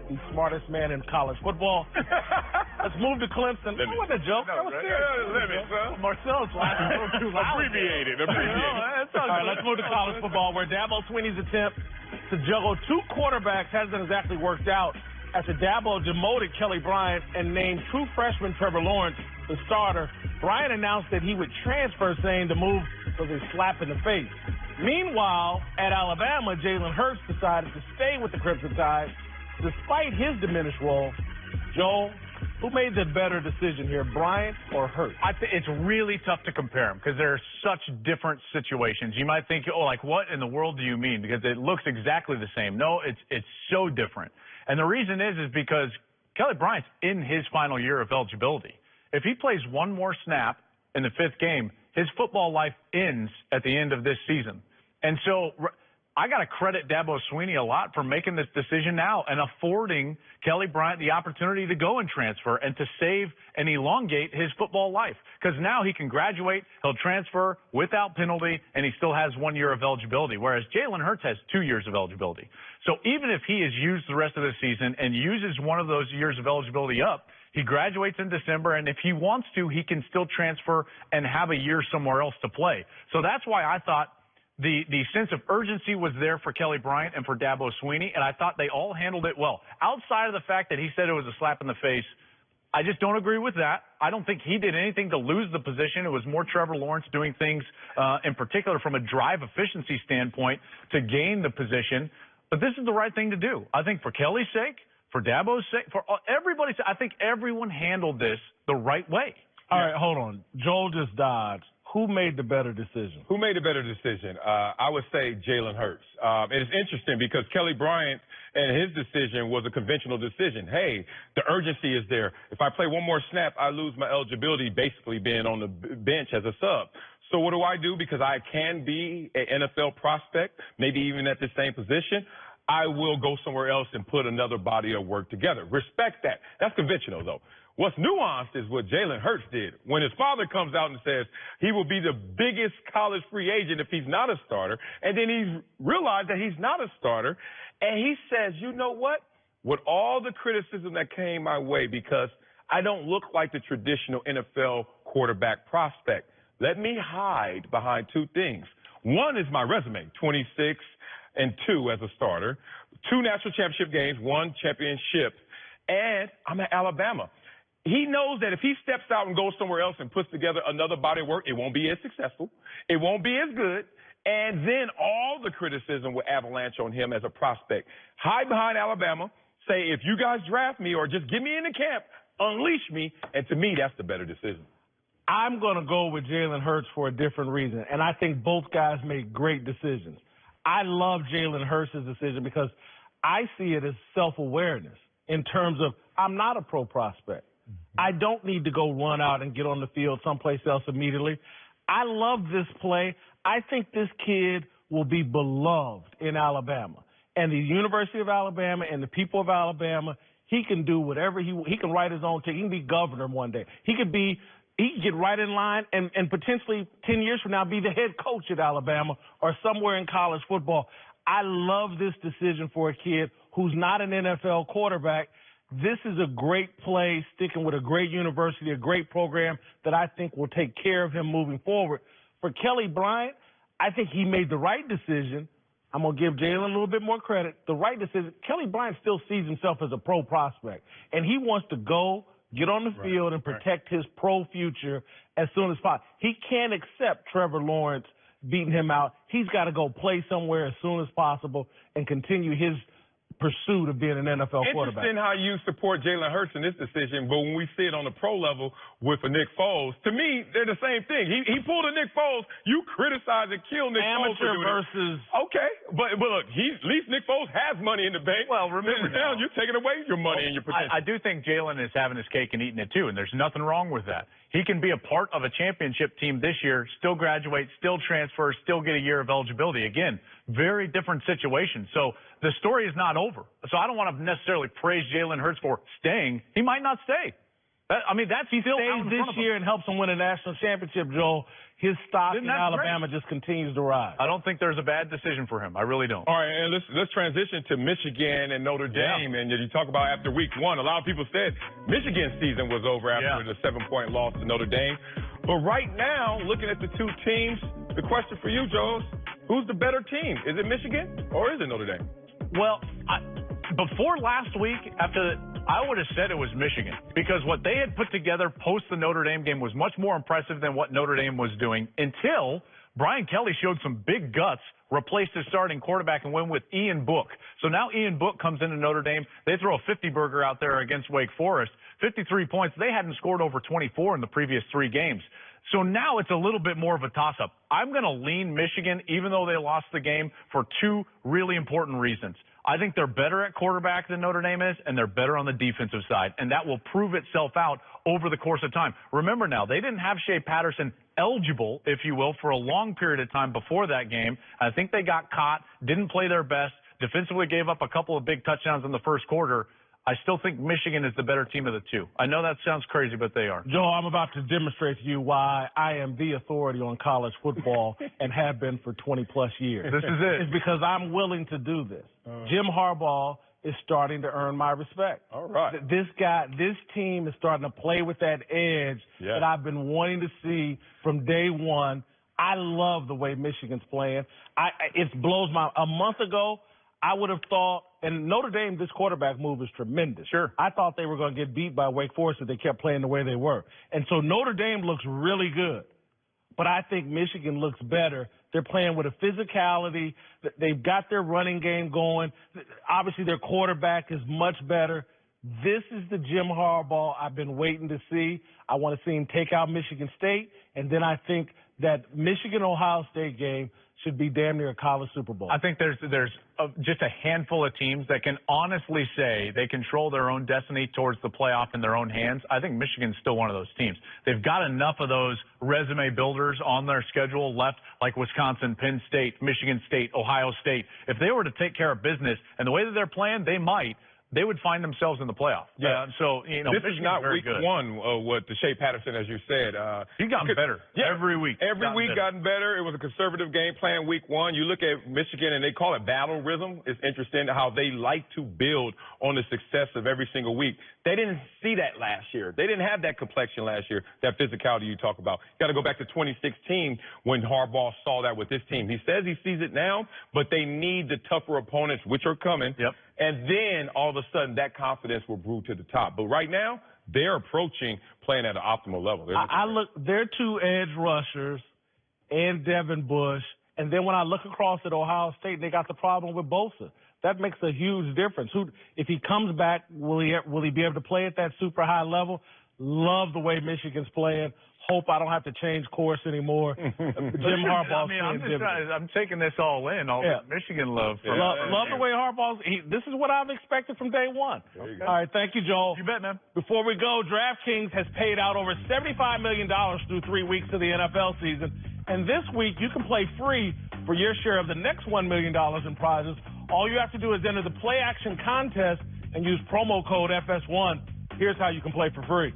the smartest man in college football. Let's move to Clemson. That wasn't a joke. That was serious. Marcel's laughing a little too loud. Abbreviated. All right, let's move to college football, where Dabo Swinney's attempt to juggle two quarterbacks hasn't exactly worked out after Dabo demoted Kelly Bryant and named true freshman Trevor Lawrence the starter. Bryant announced that he would transfer, saying the move was a slap in the face. Meanwhile, at Alabama, Jalen Hurts decided to stay with the Crimson Tide despite his diminished role. Joel, who made the better decision here, Bryant or Hurts? I think it's really tough to compare them because they're such different situations. You might think, oh, like, what in the world do you mean? Because it looks exactly the same. No, it's so different. And the reason is because Kelly Bryant's in his final year of eligibility. If he plays one more snap in the fifth game, his football life ends at the end of this season. And so I got to credit Dabo Swinney a lot for making this decision now and affording Kelly Bryant the opportunity to go and transfer and to save and elongate his football life. Because now he can graduate, he'll transfer without penalty, and he still has 1 year of eligibility, whereas Jalen Hurts has 2 years of eligibility. So even if he is used the rest of the season and uses one of those years of eligibility up, he graduates in December, and if he wants to, he can still transfer and have a year somewhere else to play. So that's why I thought the sense of urgency was there for Kelly Bryant and for Dabo Swinney, and I thought they all handled it well. Outside of the fact that he said it was a slap in the face, I just don't agree with that. I don't think he did anything to lose the position. It was more Trevor Lawrence doing things, in particular from a drive efficiency standpoint, to gain the position. But this is the right thing to do. I think for Kelly's sake, for Dabo's sake, for everybody's sake, I think everyone handled this the right way. All right, hold on. Joel just dodged. Who made the better decision? Who made a better decision? I would say Jalen Hurts. It's interesting because Kelly Bryant and his decision was a conventional decision. Hey, the urgency is there. If I play one more snap, I lose my eligibility, basically being on the bench as a sub. So what do I do? Because I can be an NFL prospect, maybe even at the same position, I will go somewhere else and put another body of work together. Respect that. That's conventional, though. What's nuanced is what Jalen Hurts did. When his father comes out and says he will be the biggest college free agent if he's not a starter, and then he's realized that he's not a starter, and he says, you know what? With all the criticism that came my way because I don't look like the traditional NFL quarterback prospect, let me hide behind two things. One is my resume, 26-2 as a starter, 2 national championship games, 1 championship, and I'm at Alabama. He knows that if he steps out and goes somewhere else and puts together another body of work, it won't be as successful, it won't be as good, and then all the criticism will avalanche on him as a prospect. Hide behind Alabama, say, if you guys draft me or just get me into camp, unleash me, and to me, that's the better decision. I'm going to go with Jalen Hurts for a different reason, and I think both guys made great decisions. I love Jalen Hurts' decision because I see it as self-awareness in terms of I'm not a pro prospect. I don't need to go run out and get on the field someplace else immediately. I love this play. I think this kid will be beloved in Alabama. And the University of Alabama and the people of Alabama, he can do whatever he can write his own ticket. He can be governor one day. He can get right in line and potentially 10 years from now be the head coach at Alabama or somewhere in college football. I love this decision for a kid who's not an NFL quarterback. This is a great play, sticking with a great university, a great program that I think will take care of him moving forward. For Kelly Bryant, I think he made the right decision. I'm going to give Jalen a little bit more credit. The right decision. Kelly Bryant still sees himself as a pro prospect, and he wants to go, get on the field, and protect his pro future as soon as possible. He can't accept Trevor Lawrence beating him out. He's got to go play somewhere as soon as possible and continue his pursuit of being an NFL quarterback. Interesting how you support Jalen Hurts in this decision, but when we see it on the pro level with a Nick Foles, to me, they're the same thing. He pulled a Nick Foles. You criticize and kill Nick Foles for doing versus... Okay, but look, at least Nick Foles has money in the bank. Well, remember now, you're taking away your money and your potential. I do think Jalen is having his cake and eating it too, and there's nothing wrong with that. He can be a part of a championship team this year, still graduate, still transfer, still get a year of eligibility. Again, very different situation. So the story is not over. So I don't want to necessarily praise Jalen Hurts for staying. He might not stay. He stays this year and helps them win a national championship, Joel, his stock in Alabama just continues to rise. I don't think there's a bad decision for him. I really don't. All right, and let's transition to Michigan and Notre Dame. Yeah. And you talk about after week one, a lot of people said Michigan's season was over after the 7-point loss to Notre Dame. But right now, looking at the two teams, the question for you, Joe, who's the better team? Is it Michigan or is it Notre Dame? Well, before last week, I would have said it was Michigan because what they had put together post the Notre Dame game was much more impressive than what Notre Dame was doing until Brian Kelly showed some big guts, replaced his starting quarterback, and went with Ian Book. So now Ian Book comes into Notre Dame. They throw a 50-burger out there against Wake Forest, 53 points. They hadn't scored over 24 in the previous 3 games. So now it's a little bit more of a toss-up. I'm going to lean Michigan, even though they lost the game, for 2 really important reasons. I think they're better at quarterback than Notre Dame is, and they're better on the defensive side, and that will prove itself out over the course of time. Remember now, they didn't have Shea Patterson eligible, if you will, for a long period of time before that game. I think they got caught, didn't play their best, defensively gave up a couple of big touchdowns in the first quarter. I still think Michigan is the better team of the 2. I know that sounds crazy, but they are. Joe, I'm about to demonstrate to you why I am the authority on college football and have been for 20-plus years. This is it. It's because I'm willing to do this. Jim Harbaugh is starting to earn my respect. All right. This team is starting to play with that edge that I've been wanting to see from day one. I love the way Michigan's playing. It blows my – a month ago, I would have thought – and Notre Dame, this quarterback move is tremendous. Sure. I thought they were going to get beat by Wake Forest if they kept playing the way they were. And so Notre Dame looks really good. But I think Michigan looks better. They're playing with a physicality. They've got their running game going. Obviously, their quarterback is much better. This is the Jim Harbaugh I've been waiting to see. I want to see him take out Michigan State. And then I think that Michigan-Ohio State game should be damn near a college Super Bowl. I think there's just a handful of teams that can honestly say they control their own destiny towards the playoff in their own hands. I think Michigan's still one of those teams. They've got enough of those resume builders on their schedule left, like Wisconsin, Penn State, Michigan State, Ohio State. If they were to take care of business and the way that they're playing, they would find themselves in the playoff. Yeah. So, this is not week one with the Shea Patterson, as you said. He's gotten better every week. Every week gotten better. It was a conservative game plan week one. You look at Michigan, and they call it battle rhythm. It's interesting how they like to build on the success of every single week. They didn't see that last year. They didn't have that complexion last year, that physicality you talk about. Got to go back to 2016 when Harbaugh saw that with this team. He says he sees it now, but they need the tougher opponents, which are coming. Yep. And then all of a sudden that confidence will brew to the top. But right now, they're approaching playing at an optimal level. They're 2 edge rushers and Devin Bush. And then when I look across at Ohio State, they got the problem with Bosa. That makes a huge difference. If he comes back, will he be able to play at that super high level? Love the way Michigan's playing. Hope I don't have to change course anymore. Jim Harbaugh. I'm taking this all in. The Michigan love. Love the way Harbaugh's. This is what I've expected from day one. All right, thank you, Joel. You bet, man. Before we go, DraftKings has paid out over $75 million through 3 weeks of the NFL season, and this week you can play free for your share of the next $1 million in prizes. All you have to do is enter the play action contest and use promo code FS1. Here's how you can play for free.